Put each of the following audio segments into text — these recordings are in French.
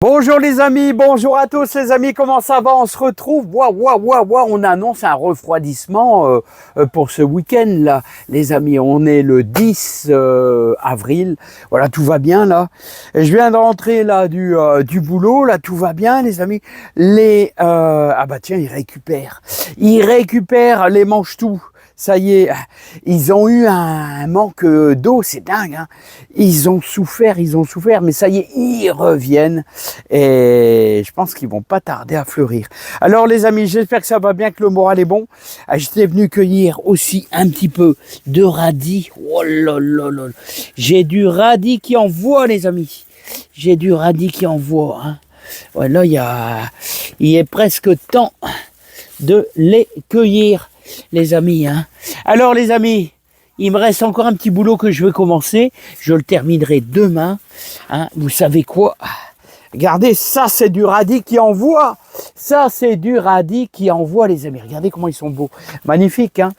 Bonjour les amis, bonjour à tous les amis, comment ça va? On se retrouve, on annonce un refroidissement pour ce week-end là, les amis, on est le 10 avril, voilà, tout va bien là. Et je viens de rentrer là du boulot, là, tout va bien les amis. Ah bah tiens, ils récupèrent les mange-tout. Ça y est, ils ont eu un manque d'eau, c'est dingue, hein. Ils ont souffert, mais ça y est, ils reviennent et je pense qu'ils vont pas tarder à fleurir. Alors les amis, j'espère que ça va bien, que le moral est bon. J'étais venu cueillir aussi un petit peu de radis. Oh là là là, j'ai du radis qui envoie les amis. J'ai du radis qui envoie, hein. Ouais, là, il est presque temps de les cueillir, les amis, hein. Alors les amis, il me reste encore un petit boulot que je vais commencer. Je le terminerai demain, hein. Vous savez quoi? Regardez, ça c'est du radis qui envoie. Ça c'est du radis qui envoie, les amis. Regardez comment ils sont beaux. Magnifique, hein.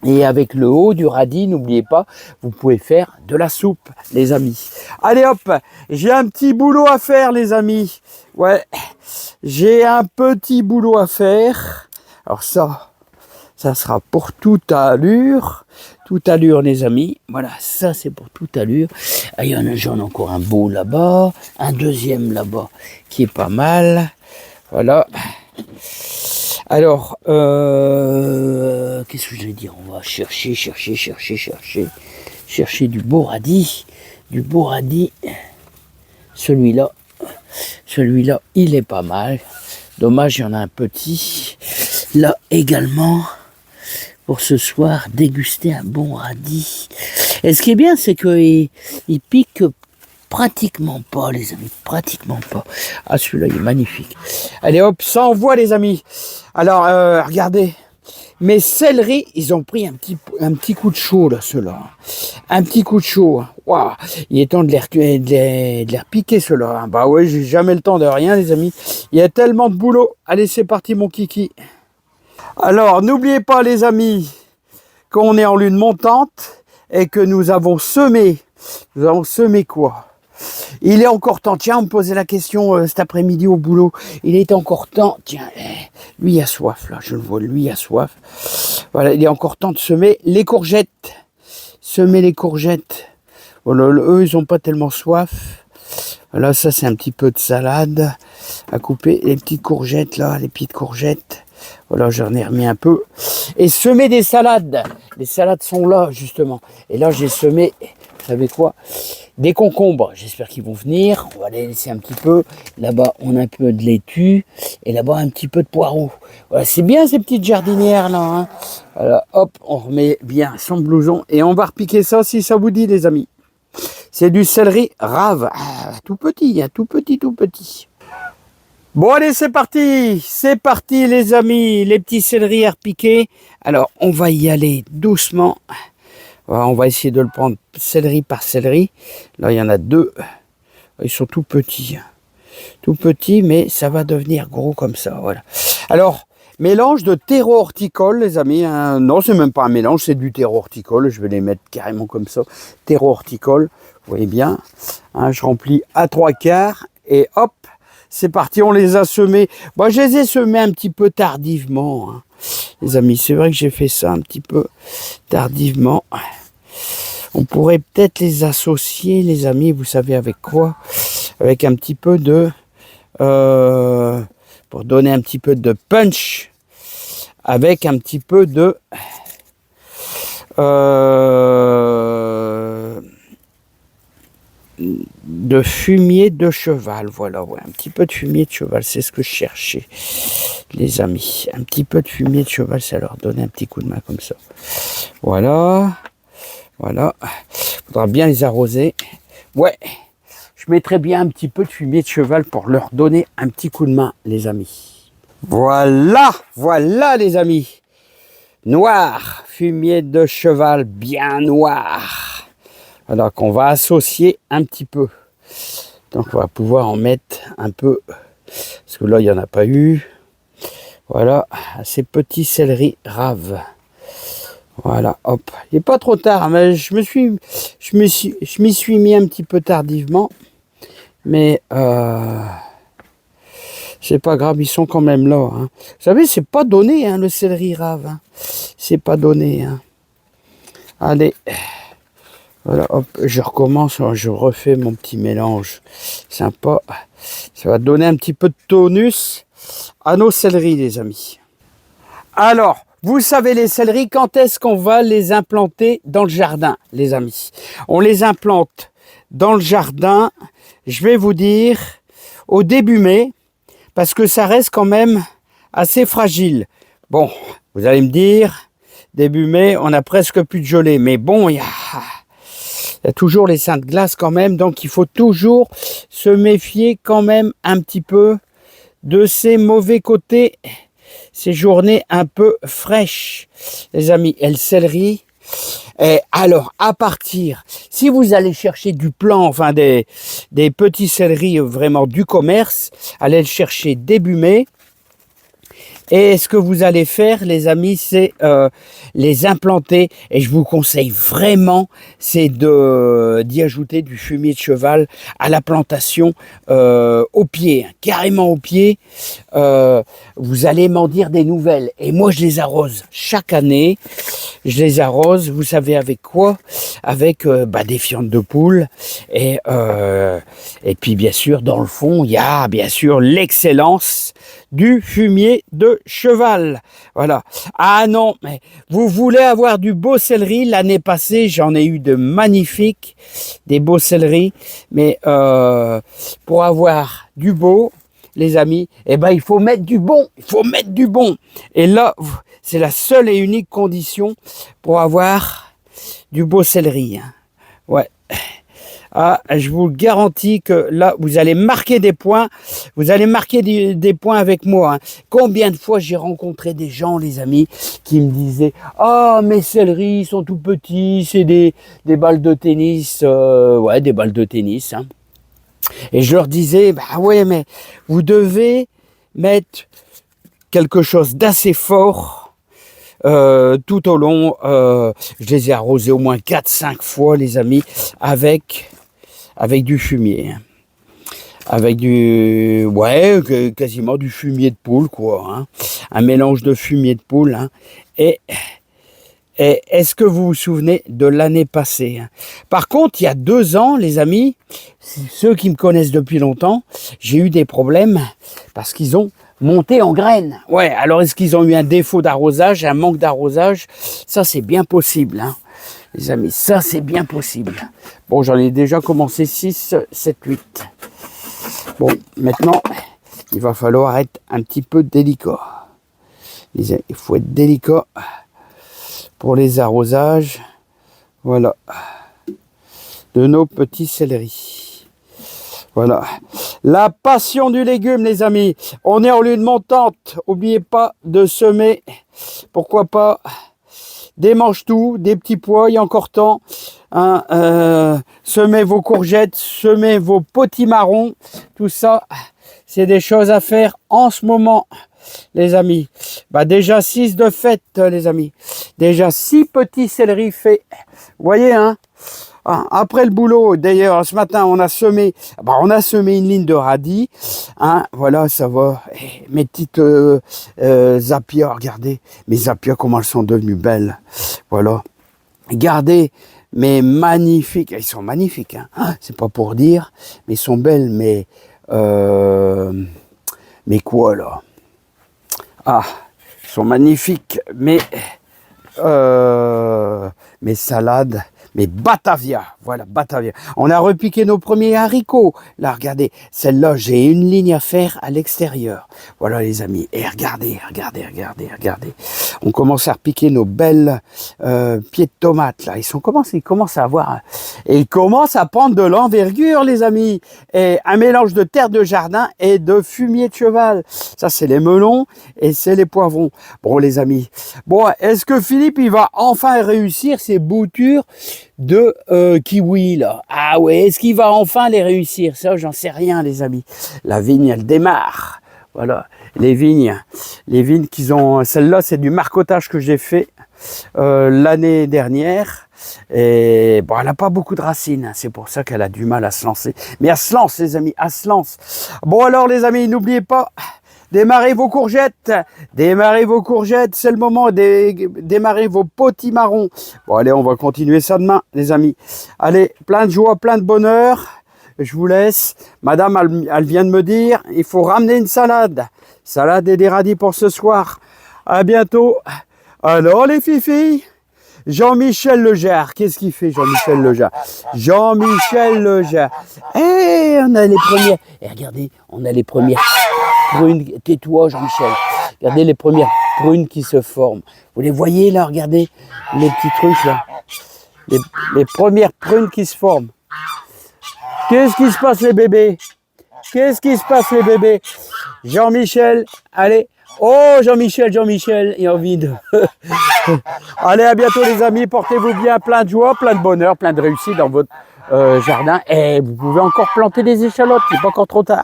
Et avec le haut du radis, n'oubliez pas, vous pouvez faire de la soupe, les amis. Allez hop, j'ai un petit boulot à faire, les amis. Ouais, j'ai un petit boulot à faire. Alors ça sera pour toute allure, les amis. Voilà, ça c'est pour toute allure. Ah, j'en ai encore un beau là-bas, un deuxième là-bas qui est pas mal. Voilà. Alors, qu'est-ce que je vais dire? On va chercher du beau radis. Celui-là, il est pas mal. Dommage, il y en a un petit. Là également, pour ce soir, déguster un bon radis. Et ce qui est bien, c'est qu'il pique pratiquement pas, les amis, pratiquement pas. Ah, celui-là, il est magnifique. Allez hop, ça envoie, les amis. Alors, regardez, mes céleris, ils ont pris un petit coup de chaud, là, ceux-là. Un petit coup de chaud. Waouh, il est temps de les repiquer, ceux-là. Bah ouais, j'ai jamais le temps de rien, les amis. Il y a tellement de boulot. Allez, c'est parti, mon kiki. Alors, n'oubliez pas, les amis, qu'on est en lune montante et que nous avons semé. Nous avons semé quoi? Il est encore temps, tiens, on me posait la question cet après-midi au boulot. Il est encore temps, tiens, lui il a soif, là, je le vois, lui il a soif. Voilà, il est encore temps de semer les courgettes. Semer les courgettes. Voilà, eux, ils n'ont pas tellement soif. Voilà, ça c'est un petit peu de salade à couper. Les petites courgettes, là, les petites courgettes. Voilà, j'en ai remis un peu. Et semer des salades. Les salades sont là, justement. Et là, j'ai semé, vous savez quoi? Des concombres. J'espère qu'ils vont venir. On va les laisser un petit peu. Là-bas, on a un peu de laitue. Et là-bas, un petit peu de poireaux. Voilà, c'est bien ces petites jardinières-là, hein. Voilà, hop, on remet bien son blouson. Et on va repiquer ça, si ça vous dit, les amis. C'est du céleri rave. Ah, tout petit, hein, tout petit. Bon allez, c'est parti les amis, les petits céleris à repiquer. Alors on va y aller doucement. On va essayer de le prendre céleri par céleri. Là il y en a deux, ils sont tout petits, mais ça va devenir gros comme ça, voilà. Alors mélange de terreau horticole, les amis, hein. Non, c'est même pas un mélange, c'est du terreau horticole. Je vais les mettre carrément comme ça, terreau horticole, vous voyez bien, hein, je remplis à 3/4 et hop. C'est parti, on les a semés. Moi, je les ai semés un petit peu tardivement, hein, les amis. C'est vrai que j'ai fait ça un petit peu tardivement. On pourrait peut-être les associer, les amis, vous savez avec quoi? Avec un petit peu de... pour donner un petit peu de punch. Avec un petit peu de... de fumier de cheval, voilà, ouais, un petit peu de fumier de cheval, c'est ce que je cherchais, les amis, un petit peu de fumier de cheval, ça leur donne un petit coup de main comme ça, voilà, faudra bien les arroser, ouais, je mettrai bien un petit peu de fumier de cheval pour leur donner un petit coup de main, les amis, voilà les amis, noir, fumier de cheval bien noir. Alors qu'on va associer un petit peu. Donc on va pouvoir en mettre un peu. Parce que là, il n'y en a pas eu. Voilà, ces petits céleris raves. Voilà, hop. Il n'est pas trop tard, mais je m'y suis mis un petit peu tardivement. Mais c'est pas grave, ils sont quand même là. Hein. Vous savez, c'est pas donné, hein, le céleri rave. Hein. C'est pas donné. Hein. Allez, voilà, hop, je recommence, je refais mon petit mélange sympa. Ça va donner un petit peu de tonus à nos céleris, les amis. Alors, vous savez, les céleris, quand est-ce qu'on va les implanter dans le jardin, les amis? On les implante dans le jardin, je vais vous dire, au début mai, parce que ça reste quand même assez fragile. Bon, vous allez me dire, début mai, on a presque plus de gelée. Mais bon, il y a toujours les seins de glace quand même. Donc, il faut toujours se méfier quand même un petit peu de ces mauvais côtés, ces journées un peu fraîches, les amis. Et le céleri... Et alors, à partir, si vous allez chercher du plan, enfin des petits céleris vraiment du commerce, allez le chercher début mai. Et ce que vous allez faire, les amis, c'est les implanter. Et je vous conseille vraiment, c'est d'y ajouter du fumier de cheval à la plantation au pied, hein, carrément au pied. Vous allez m'en dire des nouvelles. Et moi, je les arrose chaque année. Je les arrose, vous savez avec quoi? Avec des fientes de poule. Et puis, bien sûr, dans le fond, il y a bien sûr l'excellence du fumier de cheval. Voilà. Ah non, mais vous voulez avoir du beau céleri. L'année passée, j'en ai eu de magnifiques, des beaux céleris. Mais pour avoir du beau, les amis, eh ben, il faut mettre du bon. Il faut mettre du bon. Et là, c'est la seule et unique condition pour avoir du beau céleri. Hein. Ouais. Ah, je vous garantis que là, vous allez marquer des points. Vous allez marquer des points avec moi. Hein. Combien de fois j'ai rencontré des gens, les amis, qui me disaient « Ah, mes céleris sont tout petits, c'est des balles de tennis. Ouais, des balles de tennis. Hein. » Et je leur disais « Bah ouais, mais vous devez mettre quelque chose d'assez fort tout au long. Je les ai arrosés au moins 4-5 fois, les amis, avec du fumier. Avec du... Ouais, quasiment du fumier de poule, quoi. Hein. Un mélange de fumier de poule. Hein. Et est-ce que vous vous souvenez de l'année passée? Hein? Par contre, il y a 2 ans, les amis, ceux qui me connaissent depuis longtemps, j'ai eu des problèmes parce qu'ils ont monté en graines. Ouais, alors est-ce qu'ils ont eu un défaut d'arrosage, un manque d'arrosage? Ça, c'est bien possible, hein. Les amis, ça c'est bien possible. Bon, j'en ai déjà commencé 6, 7, 8. Bon, maintenant, il va falloir être un petit peu délicat. Les amis, il faut être délicat pour les arrosages. Voilà. De nos petits céleris. Voilà. La passion du légume, les amis. On est en lune montante. N'oubliez pas de semer. Pourquoi pas des mange-tout, des petits pois, il y a encore temps. Hein, semez vos courgettes, semez vos potimarrons. Tout ça, c'est des choses à faire en ce moment, les amis. Bah déjà 6 de fête, les amis. Déjà 6 petits céleris faits. Vous voyez, hein? Après le boulot, d'ailleurs, ce matin, on a semé une ligne de radis. Hein, voilà, ça va. Mes petites zapias, regardez. Mes zapias, comment elles sont devenues belles. Voilà. Regardez, mais magnifiques. Ils sont magnifiques. Hein. C'est pas pour dire, mais ils sont belles. Mais quoi, là? Ah, ils sont magnifiques. Mais salades. Mais Batavia, voilà, Batavia. On a repiqué nos premiers haricots. Là, regardez, celle-là, j'ai une ligne à faire à l'extérieur. Voilà, les amis. Et regardez. On commence à repiquer nos belles pieds de tomates, là. Ils commencent à avoir... Et ils commencent à prendre de l'envergure, les amis. Et un mélange de terre de jardin et de fumier de cheval. Ça, c'est les melons et c'est les poivrons. Bon, les amis. Bon, est-ce que Philippe, il va enfin réussir ses boutures de kiwi, là? Ah ouais, est-ce qu'il va enfin les réussir? Ça, j'en sais rien, les amis. La vigne, elle démarre. Voilà, les vignes qu'ils ont. Celle-là, c'est du marcottage que j'ai fait l'année dernière. Et bon, elle n'a pas beaucoup de racines, c'est pour ça qu'elle a du mal à se lancer. Mais elle se lance, les amis, elle se lance. Bon alors, les amis, n'oubliez pas, démarrez vos courgettes, c'est le moment de démarrer vos potimarrons. Bon, allez, on va continuer ça demain, les amis. Allez, plein de joie, plein de bonheur. Je vous laisse. Madame, elle vient de me dire, il faut ramener une salade. Salade et des radis pour ce soir. À bientôt. Alors, les filles. Jean-Michel Legère, qu'est-ce qu'il fait Jean-Michel Legère? Jean-Michel Legère. Eh, on a les premières. Et regardez, on a les premières prunes. Tais-toi, Jean-Michel. Regardez les premières prunes qui se forment. Vous les voyez là? Regardez les petits trucs là. Les premières prunes qui se forment. Qu'est-ce qui se passe les bébés? Qu'est-ce qui se passe les bébés? Jean-Michel, allez. Oh, Jean-Michel, il a envie de... Allez, à bientôt les amis, portez-vous bien, plein de joie, plein de bonheur, plein de réussite dans votre jardin. Et vous pouvez encore planter des échalotes, c'est pas encore trop tard.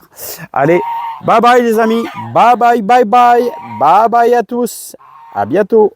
Allez, bye bye les amis, bye bye à tous, à bientôt.